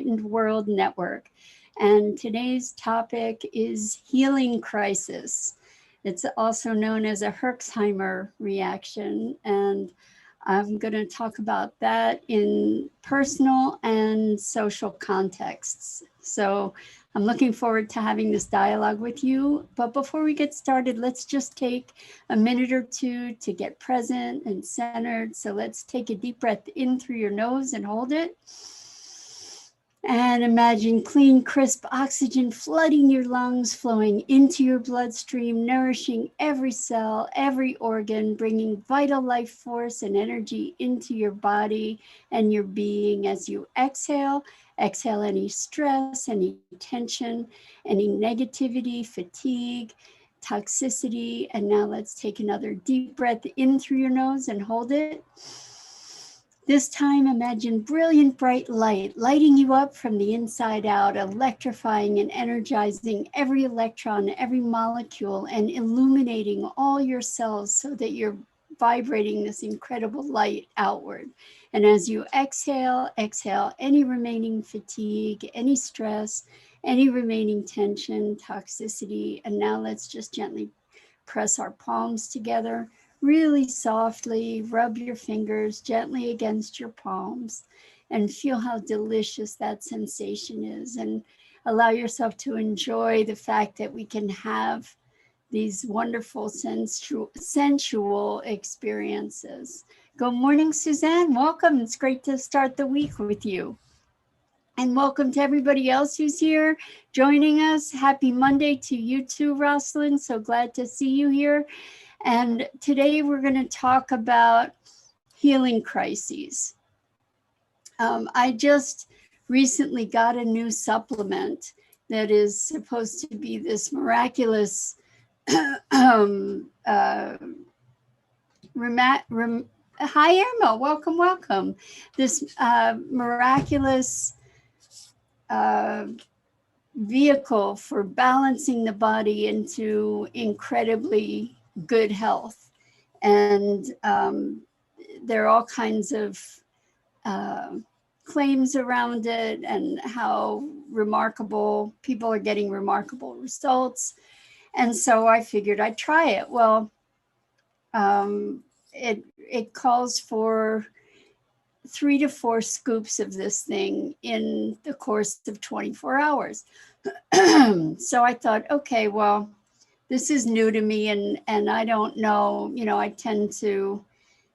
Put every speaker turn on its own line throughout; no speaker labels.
Enlightened World Network. And today's topic is healing crisis. It's also known as a Herxheimer reaction. And I'm going to talk about that in personal and social contexts. So I'm looking forward to having this dialogue with you. But before we get started, let's just take a minute or two to get present and centered. So let's take a deep breath in through your nose and hold it. And imagine clean, crisp oxygen flooding your lungs, flowing into your bloodstream, nourishing every cell, every organ, bringing vital life force and energy into your body and your being. As you exhale, exhale any stress, any tension, any negativity, fatigue, toxicity. And now let's take another deep breath in through your nose and hold it. This time, imagine brilliant bright light lighting you up from the inside out, electrifying and energizing every electron, every molecule, and illuminating all your cells so that you're vibrating this incredible light outward. And as you exhale, exhale any remaining fatigue, any stress, any remaining tension, toxicity. And now let's just gently press our palms together. Really softly rub your fingers gently against your palms and feel how delicious that sensation is, and allow yourself to enjoy the fact that we can have these wonderful sensual experiences. Good morning, Suzanne. Welcome. It's great to start the week with you. And welcome to everybody else who's here joining us. Happy Monday to you too, Rosalind. So glad to see you here. And today we're going to talk about healing crises. I just recently got a new supplement that is supposed to be this miraculous hi Irma, welcome. This miraculous vehicle for balancing the body into incredibly good health. And there are all kinds of claims around it and how remarkable people are getting remarkable results. And so I figured I'd try it. Well, it calls for 3 to 4 scoops of this thing in the course of 24 hours. So I thought, okay, well, this is new to me, and I don't know, I tend to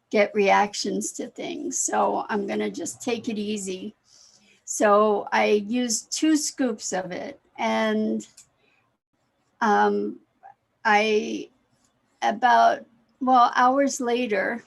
get reactions to things. So I'm going to just take it easy. So I used 2 scoops of it, and hours later,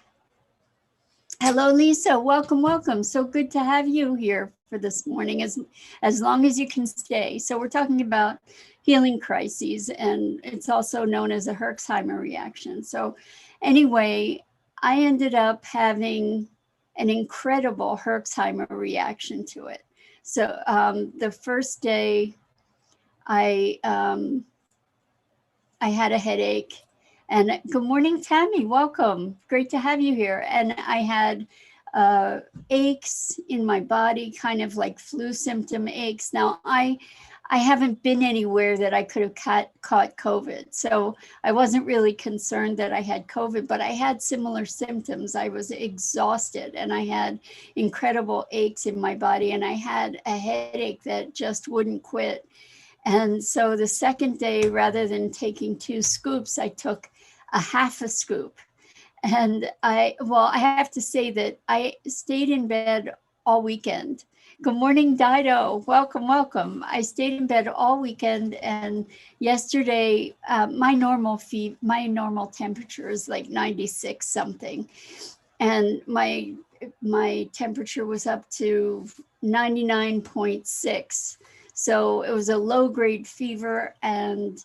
hello, Lisa, welcome. So good to have you here for this morning, as long as you can stay. So we're talking about healing crises, and it's also known as a Herxheimer reaction. So anyway, I ended up having an incredible Herxheimer reaction to it. So the first day I had a headache, and good morning, Tammy, welcome. Great to have you here. And I had aches in my body, kind of like flu symptom aches. Now, I haven't been anywhere that I could have caught COVID. So I wasn't really concerned that I had COVID, but I had similar symptoms. I was exhausted and I had incredible aches in my body, and I had a headache that just wouldn't quit. And so the second day, rather than taking 2 scoops, I took a half a scoop. And I have to say that I stayed in bed all weekend. Good morning, Dido. Welcome. I stayed in bed all weekend, and yesterday my normal temperature is like 96 something, and my temperature was up to 99.6. So it was a low-grade fever and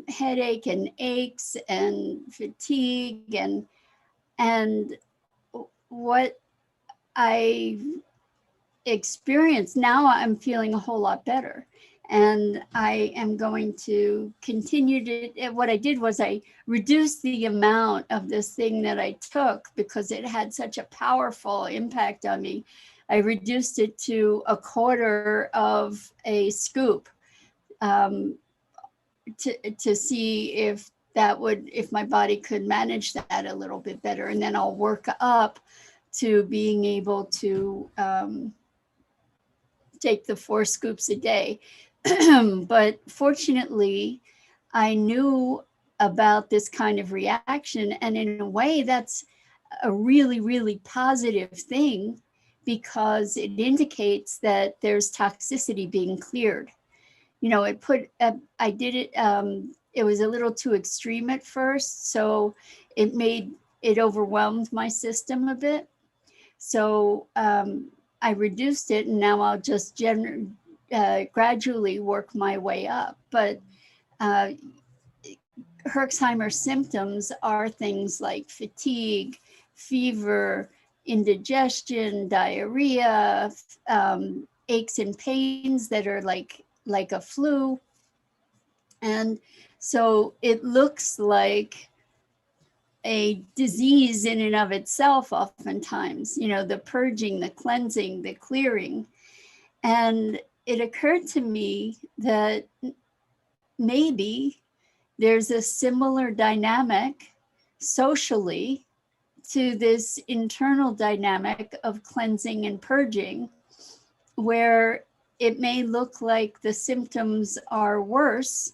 headache and aches and fatigue, and what I experienced, now I'm feeling a whole lot better. And I am going to continue to, what I did was I reduced the amount of this thing that I took because it had such a powerful impact on me. I reduced it to a quarter of a scoop, to see if if my body could manage that a little bit better. And then I'll work up to being able to take the 4 scoops a day. But fortunately, I knew about this kind of reaction. And in a way, that's a really, really positive thing, because it indicates that there's toxicity being cleared. You know, I did it, it was a little too extreme at first. So it overwhelmed my system a bit. So I reduced it, and now I'll just gradually work my way up. But Herxheimer symptoms are things like fatigue, fever, indigestion, diarrhea, aches and pains that are like a flu. And so it looks like a disease in and of itself oftentimes, you know, the purging, the cleansing, the clearing. And it occurred to me that maybe there's a similar dynamic socially to this internal dynamic of cleansing and purging, where it may look like the symptoms are worse,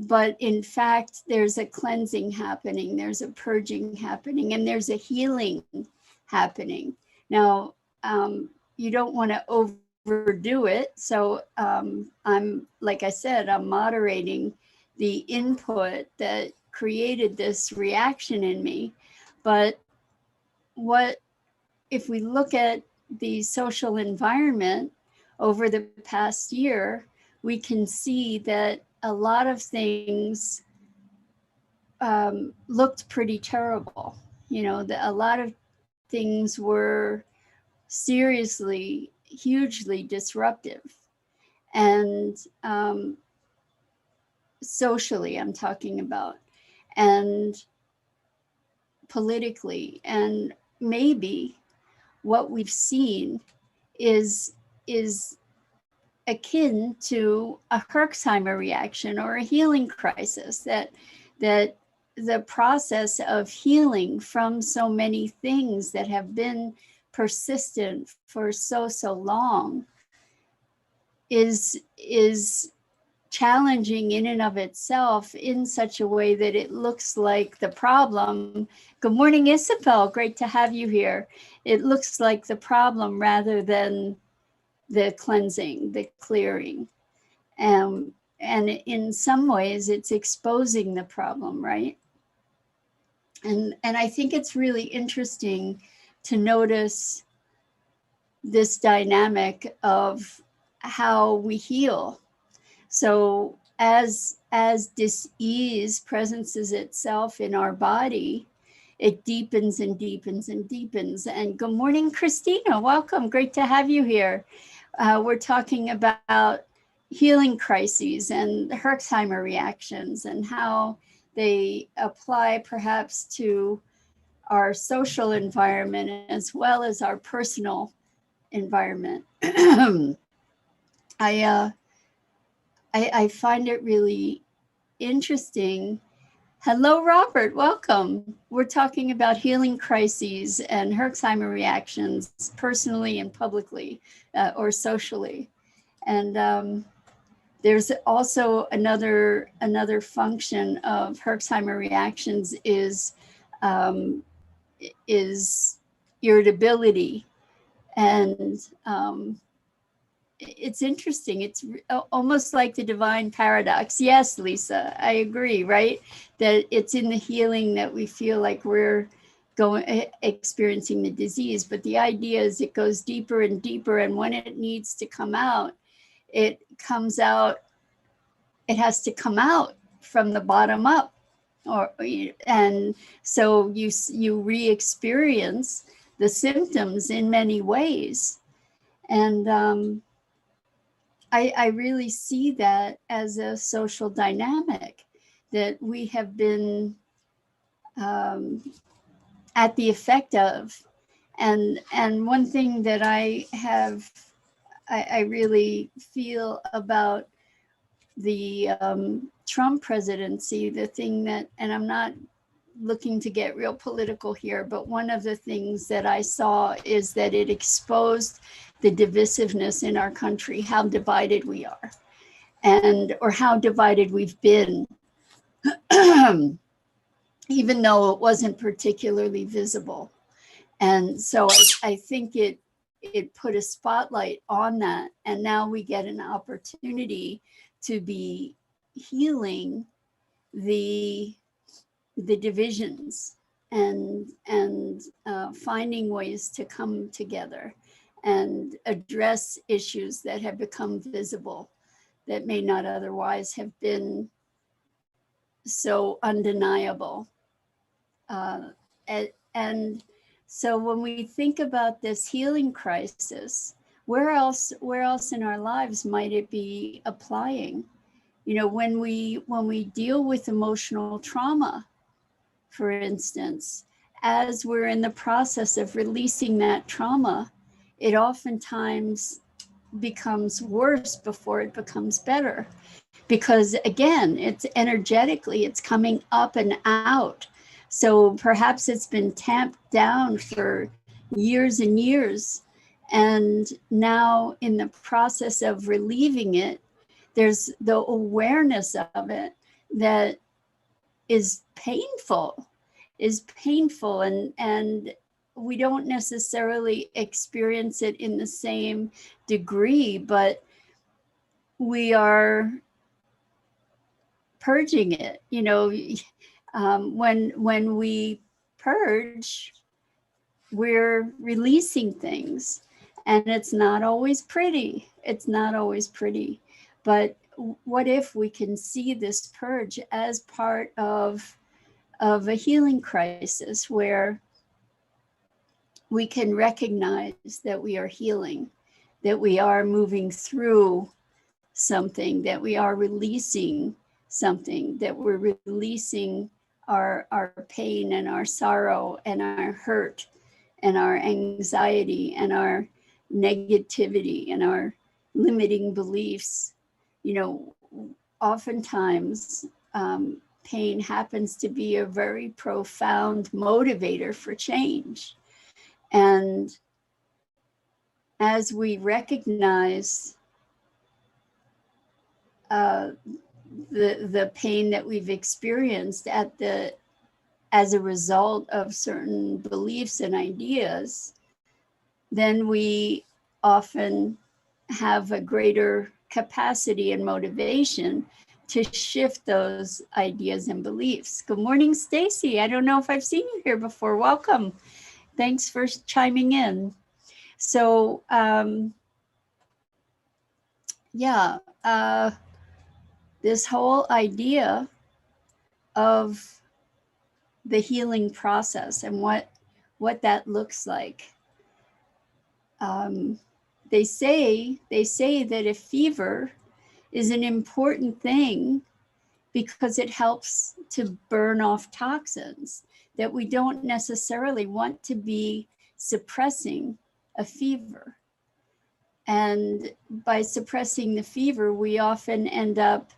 but in fact, there's a cleansing happening, there's a purging happening, and there's a healing happening. Now, you don't want to overdo it. So I'm, like I said, I'm moderating the input that created this reaction in me. But if we look at the social environment over the past year, we can see that a lot of things looked pretty terrible. You know, a lot of things were seriously, hugely disruptive. And socially, I'm talking about, and politically. And maybe what we've seen is akin to a Herxheimer reaction or a healing crisis, that the process of healing from so many things that have been persistent for so long is challenging in and of itself, in such a way that it looks like the problem. Good morning, Isabel. Great to have you here. It looks like the problem rather than the cleansing, the clearing. And in some ways, it's exposing the problem, right? And I think it's really interesting to notice this dynamic of how we heal. So as dis-ease presences itself in our body, it deepens and deepens and deepens. And good morning, Christina. Welcome. Great to have you here. We're talking about healing crises and Herxheimer reactions and how they apply perhaps to our social environment as well as our personal environment. I find it really interesting. Hello, Robert, welcome. We're talking about healing crises and Herxheimer reactions, personally and publicly, or socially. And there's also another function of Herxheimer reactions is irritability. And it's interesting. It's almost like the divine paradox. Yes, Lisa, I agree, right? That it's in the healing that we feel like we're experiencing the disease. But the idea is it goes deeper and deeper. And when it needs to come out, it comes out, it has to come out from the bottom up. And so you re-experience the symptoms in many ways. And I really see that as a social dynamic that we have been at the effect of. And one thing that I really feel about the Trump presidency, the thing that, and I'm not looking to get real political here, but one of the things that I saw is that it exposed the divisiveness in our country, how divided we are, or how divided we've been, even though it wasn't particularly visible. And so I think it put a spotlight on that. And now we get an opportunity to be healing the divisions and finding ways to come together and address issues that have become visible that may not otherwise have been so undeniable. And so when we think about this healing crisis, where else in our lives might it be applying? You know, when we deal with emotional trauma, for instance, as we're in the process of releasing that trauma, it oftentimes becomes worse before it becomes better. Because again, it's energetically, it's coming up and out. So perhaps it's been tamped down for years and years. And now in the process of relieving it, there's the awareness of it that is painful, and we don't necessarily experience it in the same degree, but we are purging it. You know, when we purge, we're releasing things, and it's not always pretty. But what if we can see this purge as part of a healing crisis, where we can recognize that we are healing, that we are moving through something, that we are releasing something, that we're releasing our pain and our sorrow and our hurt and our anxiety and our negativity and our limiting beliefs. You know, oftentimes pain happens to be a very profound motivator for change. And as we recognize the pain that we've experienced as a result of certain beliefs and ideas, then we often have a greater capacity and motivation to shift those ideas and beliefs. Good morning, Stacy. I don't know if I've seen you here before. Welcome. Thanks for chiming in. So, this whole idea of the healing process and what that looks like. They say that a fever is an important thing because it helps to burn off toxins, that we don't necessarily want to be suppressing a fever. And by suppressing the fever, we often end up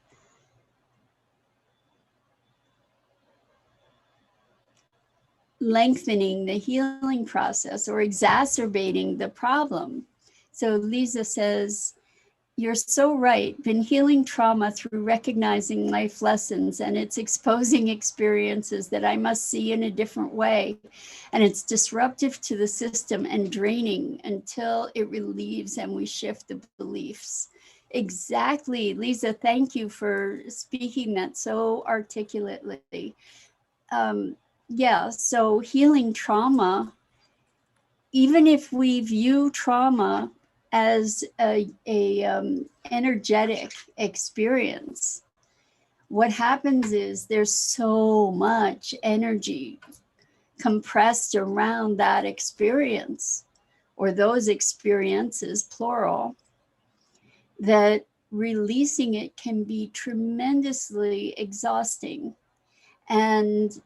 lengthening the healing process or exacerbating the problem. So Lisa says, you're so right. Been healing trauma through recognizing life lessons, and it's exposing experiences that I must see in a different way. And it's disruptive to the system and draining until it relieves and we shift the beliefs. Exactly, Lisa, thank you for speaking that so articulately. So healing trauma, even if we view trauma as a energetic experience, what happens is there's so much energy compressed around that experience, or those experiences, plural, that releasing it can be tremendously exhausting and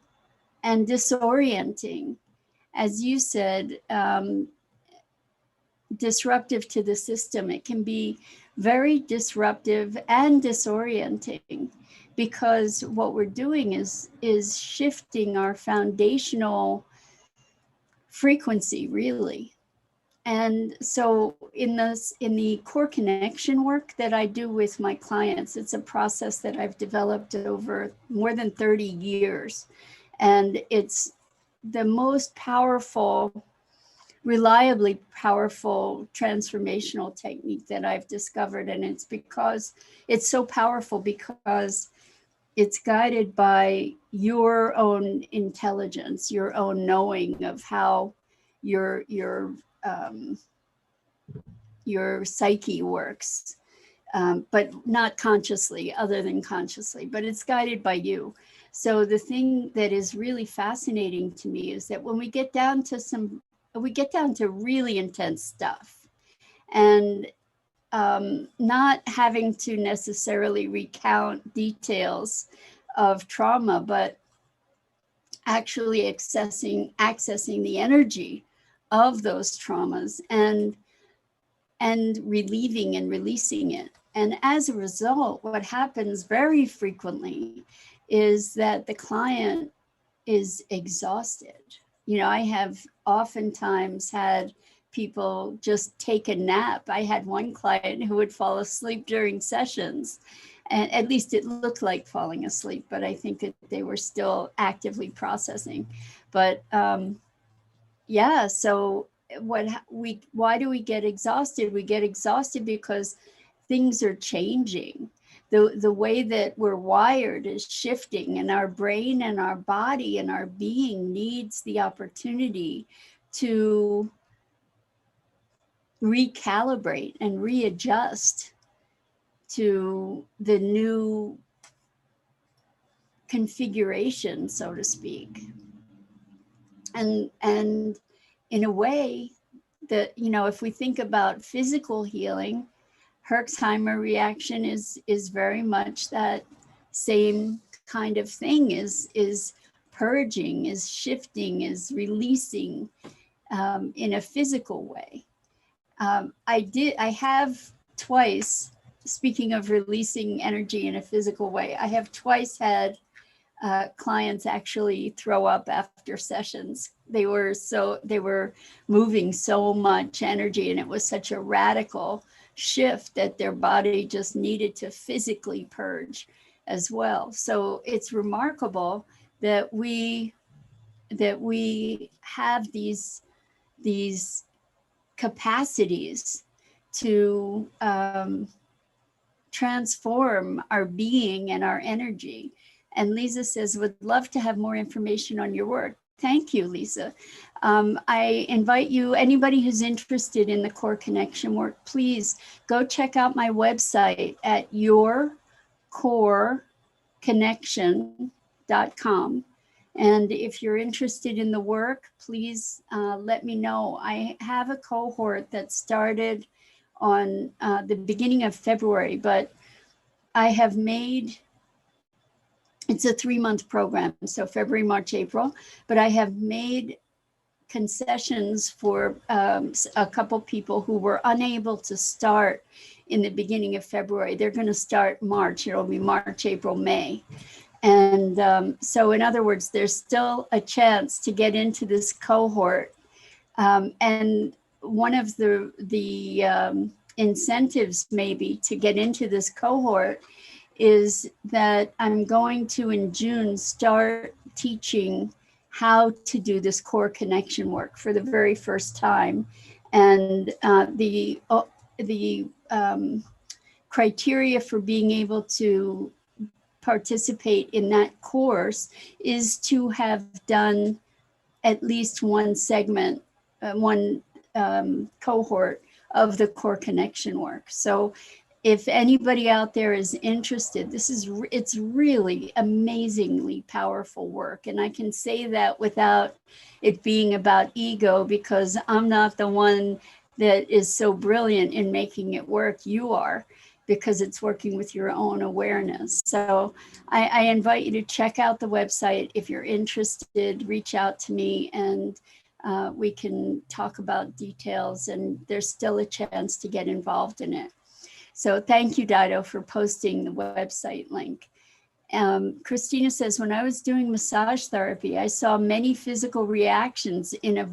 disorienting. as you said, disruptive to the system. It can be very disruptive and disorienting, because what we're doing is shifting our foundational frequency, really. And so in the core connection work that I do with my clients, it's a process that I've developed over more than 30 years. And it's the most powerful, reliably powerful transformational technique that I've discovered. And it's because it's so powerful because it's guided by your own intelligence, your own knowing of how your psyche works, but not consciously, other than consciously, but it's guided by you. So the thing that is really fascinating to me is that when we get down to really intense stuff, and not having to necessarily recount details of trauma, but actually accessing the energy of those traumas and relieving and releasing it. And as a result, what happens very frequently is that the client is exhausted. You know, I have oftentimes had people just take a nap. I had one client who would fall asleep during sessions, and at least it looked like falling asleep, but I think that they were still actively processing. But yeah, so why do we get exhausted? We get exhausted because things are changing. The way that we're wired is shifting, and our brain and our body and our being needs the opportunity to recalibrate and readjust to the new configuration, so to speak. And in a way that, you know, if we think about physical healing, Herxheimer reaction is very much that same kind of thing, is purging, is shifting, is releasing in a physical way. I have twice, speaking of releasing energy in a physical way, I have twice had clients actually throw up after sessions. They were moving so much energy, and it was such a radical shift that their body just needed to physically purge as well. So it's remarkable that we have these capacities to transform our being and our energy. And Lisa says, would love to have more information on your work. Thank you, Lisa. I invite you, anybody who's interested in the core connection work, please go check out my website at yourcoreconnection.com. And if you're interested in the work, please let me know. I have a cohort that started on the beginning of February, but I have made, it's a 3-month program, so February, March, April, but I have made concessions for a couple people who were unable to start in the beginning of February. They're going to start March. It'll be March, April, May. And so in other words, there's still a chance to get into this cohort. And one of the incentives maybe to get into this cohort is that I'm going to, in June, start teaching how to do this core connection work for the very first time. And the criteria for being able to participate in that course is to have done at least one segment, one cohort of the core connection work. So if anybody out there is interested, it's really amazingly powerful work. And I can say that without it being about ego, because I'm not the one that is so brilliant in making it work. You are, because it's working with your own awareness. So I invite you to check out the website. If you're interested, reach out to me, and we can talk about details, and there's still a chance to get involved in it. So thank you, Dido, for posting the website link. Christina says, when I was doing massage therapy, I saw many physical reactions in a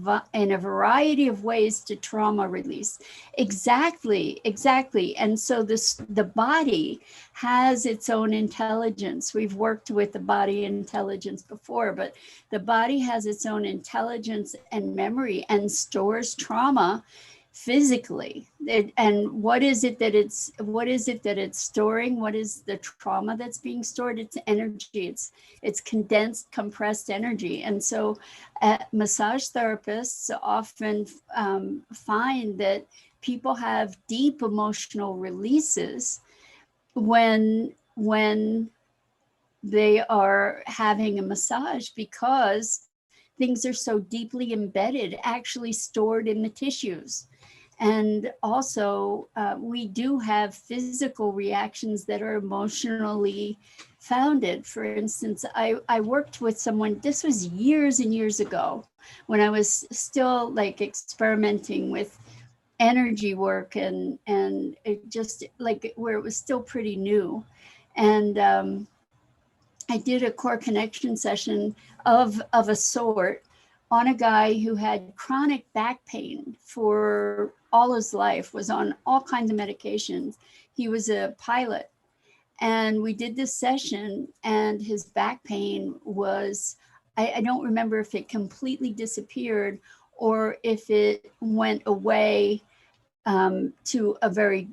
variety of ways to trauma release. Exactly. And so the body has its own intelligence. We've worked with the body intelligence before, but the body has its own intelligence and memory and stores trauma physically. And what is it that it's storing? What is the trauma that's being stored? It's energy. It's condensed, compressed energy. And so massage therapists often find that people have deep emotional releases when they are having a massage, because things are so deeply embedded, actually stored in the tissues. And also, we do have physical reactions that are emotionally founded. For instance, I worked with someone, this was years and years ago, when I was still like experimenting with energy work and it just like where it was still pretty new. And I did a core connection session of a sort on a guy who had chronic back pain for all his life, was on all kinds of medications. He was a pilot. And we did this session, and his back pain was, I don't remember if it completely disappeared or if it went away to a very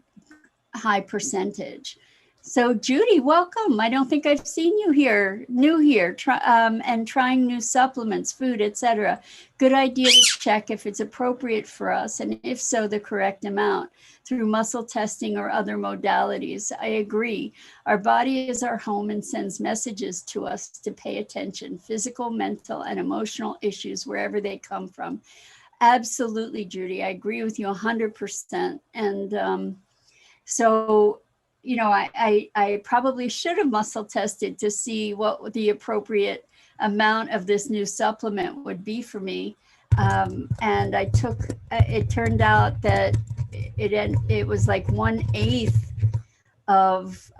high percentage. So Judy, welcome. I don't think I've seen you here, new here, and trying new supplements, food, etc. Good idea to check if it's appropriate for us, and if so, the correct amount through muscle testing or other modalities. I agree. Our body is our home and sends messages to us to pay attention, physical, mental, and emotional issues, wherever they come from. Absolutely, Judy. I agree with you 100%. And so, you know, I probably should have muscle tested to see what the appropriate amount of this new supplement would be for me. And I took, it turned out that it was like 1/8 of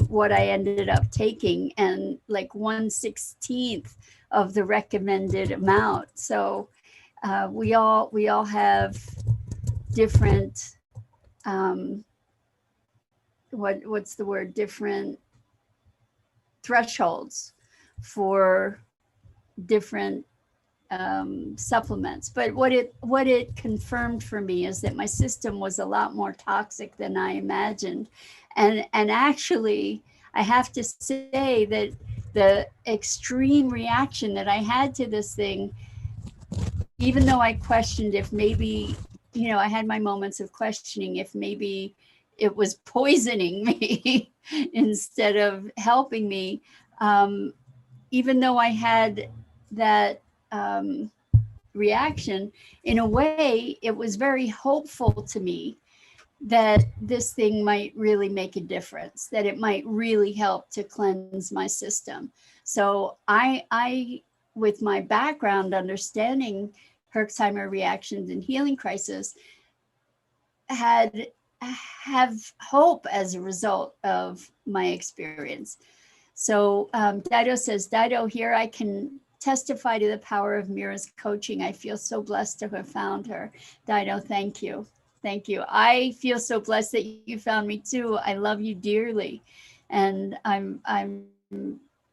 what I ended up taking, and like 1/16 of the recommended amount. So we all have different, what's the word, different thresholds for different supplements. But what it confirmed for me is that my system was a lot more toxic than I imagined. And actually, I have to say that the extreme reaction that I had to this thing, even though I questioned if maybe, you know, I had my moments of questioning if maybe it was poisoning me instead of helping me. Even though I had that reaction, in a way, it was very hopeful to me that this thing might really make a difference, that it might really help to cleanse my system. So I with my background understanding Herxheimer reactions and healing crisis, have hope as a result of my experience. So Dido says, Dido, here I can testify to the power of Mira's coaching. I feel so blessed to have found her. Dido, thank you. Thank you. I feel so blessed that you found me too. I love you dearly. And I'm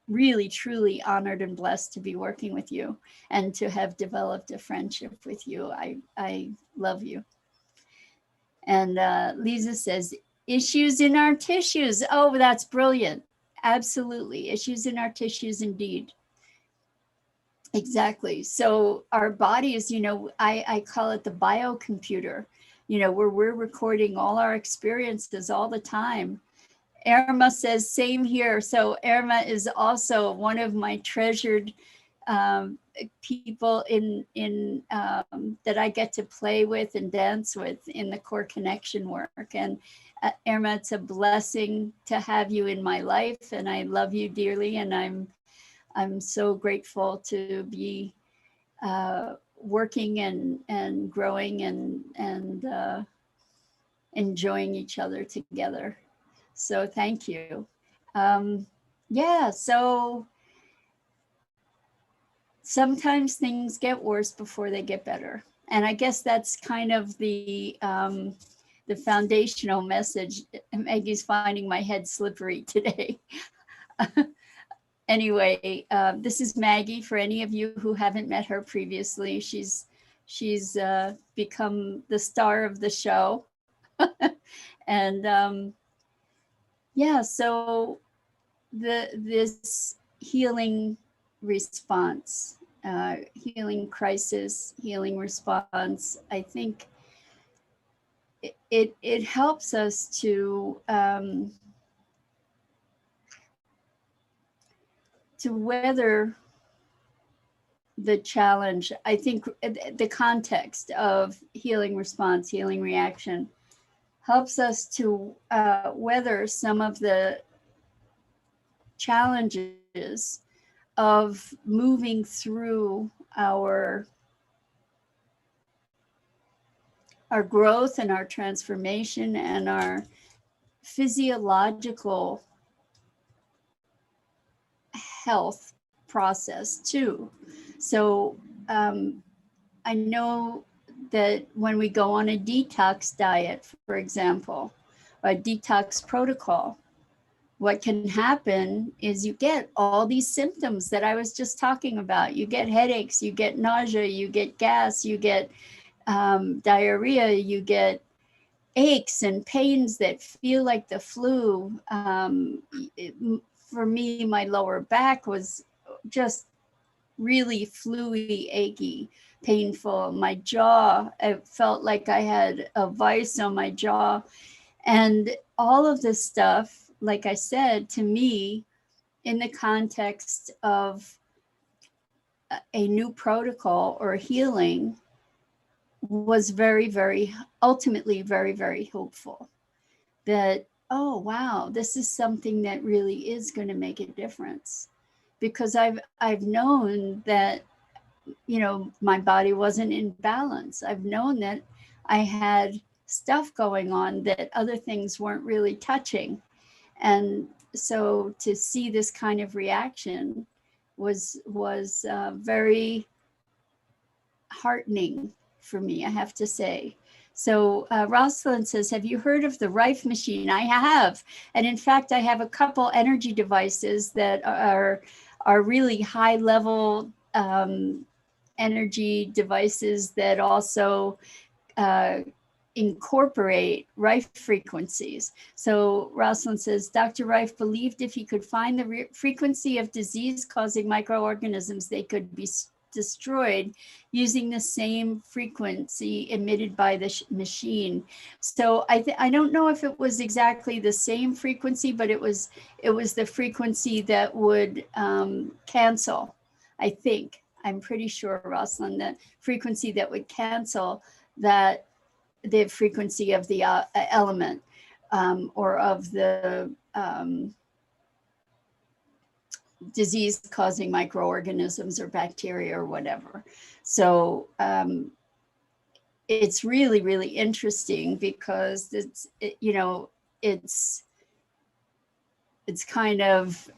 really, truly honored and blessed to be working with you and to have developed a friendship with you. I love you. And Lisa says, issues in our tissues. Oh, that's brilliant. Absolutely. Issues in our tissues, indeed. Exactly. So our bodies, you know, I call it the biocomputer, you know, where we're recording all our experiences all the time. Irma says, same here. So Irma is also one of my treasured people in that I get to play with and dance with in the core connection work. And Irma, it's a blessing to have you in my life, and I love you dearly, and I'm so grateful to be working and growing and enjoying each other together. So thank you. Yeah, so sometimes things get worse before they get better. And I guess that's kind of the foundational message. Maggie's finding my head slippery today. Anyway, this is Maggie. For any of you who haven't met her previously, she's become the star of the show. And yeah, so this healing response, healing crisis, healing response, I think it helps us to weather the challenge. I think the context of healing response, healing reaction, helps us to weather some of the challenges of moving through our growth and our transformation and our physiological health process too. So I know that when we go on a detox diet, for example, or a detox protocol, what can happen is you get all these symptoms that I was just talking about. You get headaches, you get nausea, you get gas, you get diarrhea, you get aches and pains that feel like the flu. For me, my lower back was just really fluey, achy, painful. My jaw, it felt like I had a vice on my jaw. And all of this stuff, like I said, to me, in the context of a new protocol or healing, was very, ultimately very hopeful. That, oh, wow, this is something that really is going to make a difference. Because I've known that, you know, my body wasn't in balance. I've known that I had stuff going on that other things weren't really touching. And so to see this kind of reaction was very heartening for me, I have to say. So Rosalind says, have you heard of the Rife machine? I have. And in fact, I have a couple energy devices that are really high level energy devices that also incorporate Rife frequencies. So Rosalind says, Dr. Rife believed if he could find the frequency of disease-causing microorganisms, they could be destroyed using the same frequency emitted by the machine. So I don't know if it was exactly the same frequency, but it was the frequency that would cancel. I think, I'm pretty sure, Rosalind, that frequency that would cancel that the frequency of the element or of the disease-causing microorganisms or bacteria or whatever. So it's really interesting because it's kind of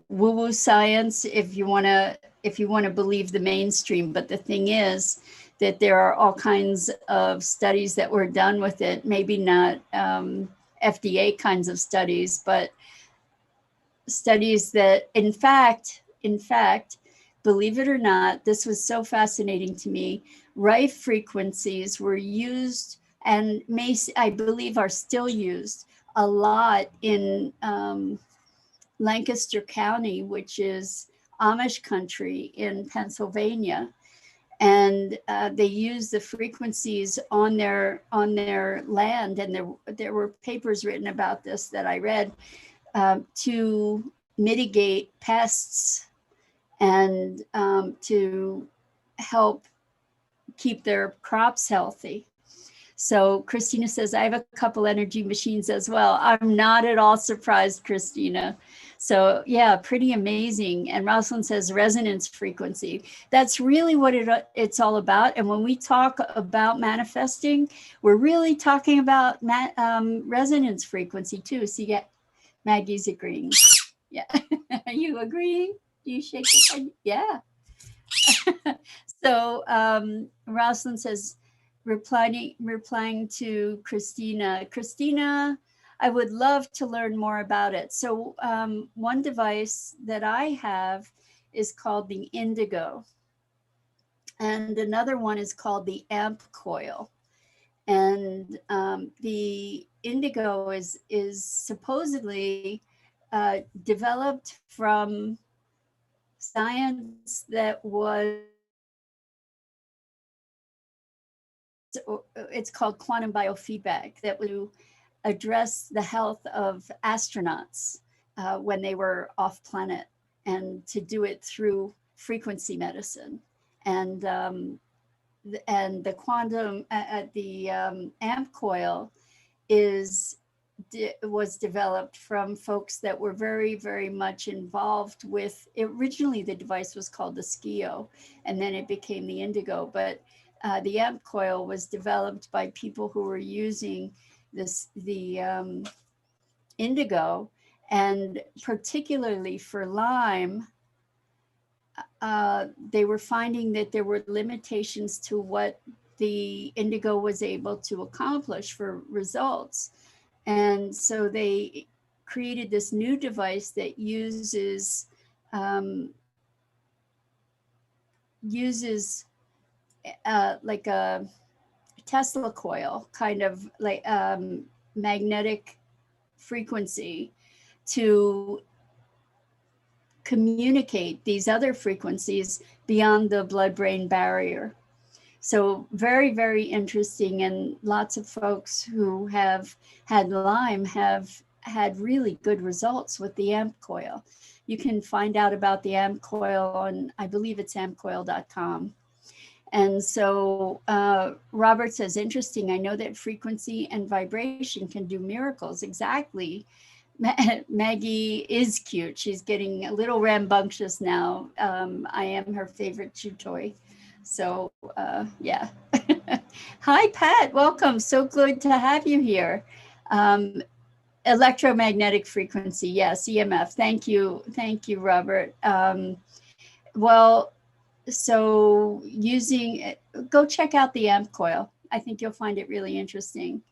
woo-woo science if you want to believe the mainstream. But the thing is that there are all kinds of studies that were done with it, maybe not FDA kinds of studies, but studies that, in fact, believe it or not, this was so fascinating to me, Rife frequencies were used and I believe are still used a lot in Lancaster County, which is Amish country in Pennsylvania. And they use the frequencies on their land, and there were papers written about this that I read, to mitigate pests and to help keep their crops healthy. So Christina says, I have a couple energy machines as well. I'm not at all surprised, Christina. So yeah, pretty amazing. And Rosalind says resonance frequency. That's really what it's all about. And when we talk about manifesting, we're really talking about resonance frequency too. So yeah, Maggie's agreeing. Yeah. Are you agreeing? Do you shake your head? Yeah. So Rosalind says, replying to Christina. Christina, I would love to learn more about it. So one device that I have is called the Indigo, and another one is called the Amp Coil. And the Indigo is supposedly developed from science that was, it's called quantum biofeedback, that would address the health of astronauts when they were off planet, and to do it through frequency medicine. And the quantum the amp coil is was developed from folks that were very, very much involved with, originally the device was called the Skio, and then it became the Indigo. But the amp coil was developed by people who were using the Indigo, and particularly for Lyme, they were finding that there were limitations to what the Indigo was able to accomplish for results. And so they created this new device that uses like a Tesla coil, kind of like magnetic frequency, to communicate these other frequencies beyond the blood-brain barrier. So very, very interesting. And lots of folks who have had Lyme have had really good results with the amp coil. You can find out about the amp coil on, I believe it's ampcoil.com. And so Robert says, interesting. I know that frequency and vibration can do miracles. Exactly. Maggie is cute. She's getting a little rambunctious now. I am her favorite chew toy. So yeah. Hi, Pat. Welcome. So good to have you here. Electromagnetic frequency. Yes, EMF. Thank you. Thank you, Robert. Well, so go check out the amp coil. I think you'll find it really interesting.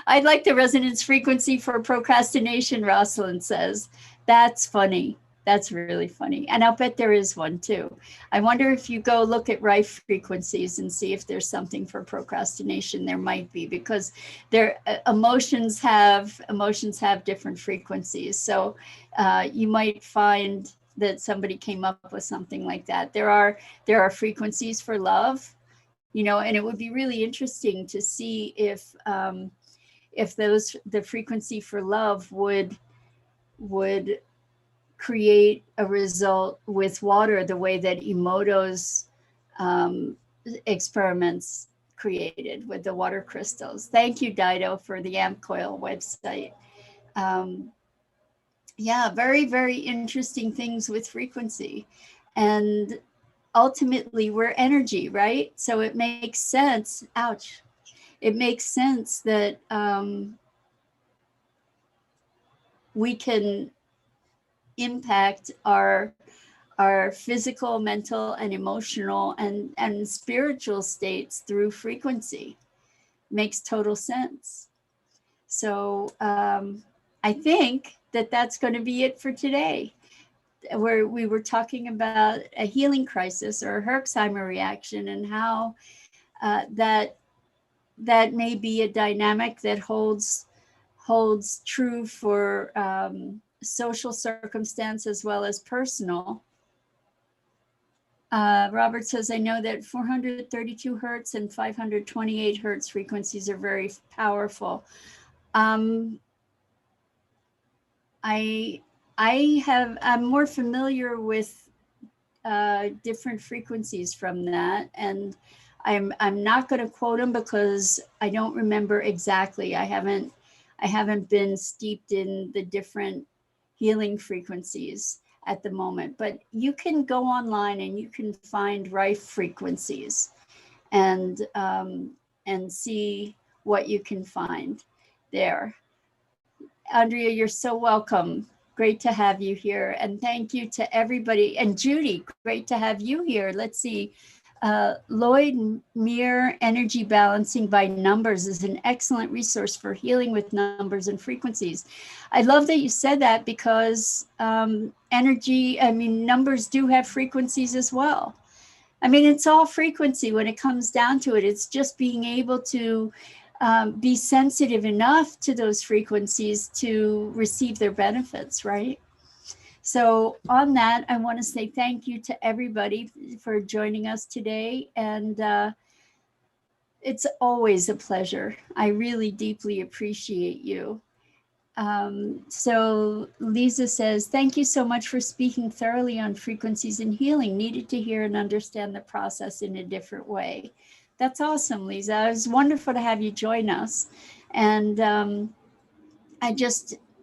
I'd like the resonance frequency for procrastination, Rosalind says. That's funny. That's really funny. And I'll bet there is one too. I wonder if you go look at Rife frequencies and see if there's something for procrastination. There might be, because their emotions have different frequencies. So you might find that somebody came up with something like that. There are frequencies for love, and it would be really interesting to see if the frequency for love would create a result with water the way that Emoto's experiments created with the water crystals. Thank you, Dido, for the Amp Coil website. Yeah, very, very interesting things with frequency. And ultimately, we're energy, right? So it makes sense. Ouch. It makes sense that we can impact our physical, mental, and emotional and spiritual states through frequency. Makes total sense. So I think that's going to be it for today, where we were talking about a healing crisis or a Herxheimer reaction, and how that may be a dynamic that holds true for social circumstance as well as personal. Robert says, I know that 432 hertz and 528 hertz frequencies are very powerful. I'm more familiar with different frequencies from that, and I'm not going to quote them because I don't remember exactly. I haven't been steeped in the different healing frequencies at the moment, but you can go online and you can find rife frequencies and see what you can find there. Andrea, you're so welcome. Great to have you here. And thank you to everybody. And Judy, great to have you here. Let's see. Lloyd Mira Energy Balancing by Numbers is an excellent resource for healing with numbers and frequencies. I love that you said that because numbers do have frequencies as well. I mean, it's all frequency when it comes down to it. It's just being able to be sensitive enough to those frequencies to receive their benefits, right? So on that, I want to say thank you to everybody for joining us today. And it's always a pleasure. I really deeply appreciate you. So Lisa says, thank you so much for speaking thoroughly on frequencies and healing. Needed to hear and understand the process in a different way. That's awesome, Lisa. It was wonderful to have you join us. And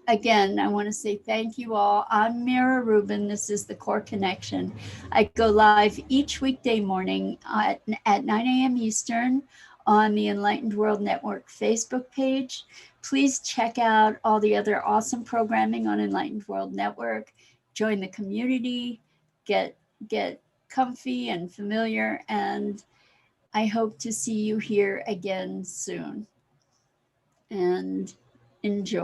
again, I want to say thank you all. I'm Mira Rubin. This is the Core Connection. I go live each weekday morning at 9 a.m. Eastern on the Enlightened World Network Facebook page. Please check out all the other awesome programming on Enlightened World Network. Join the community, get comfy and familiar, and I hope to see you here again soon. And enjoy.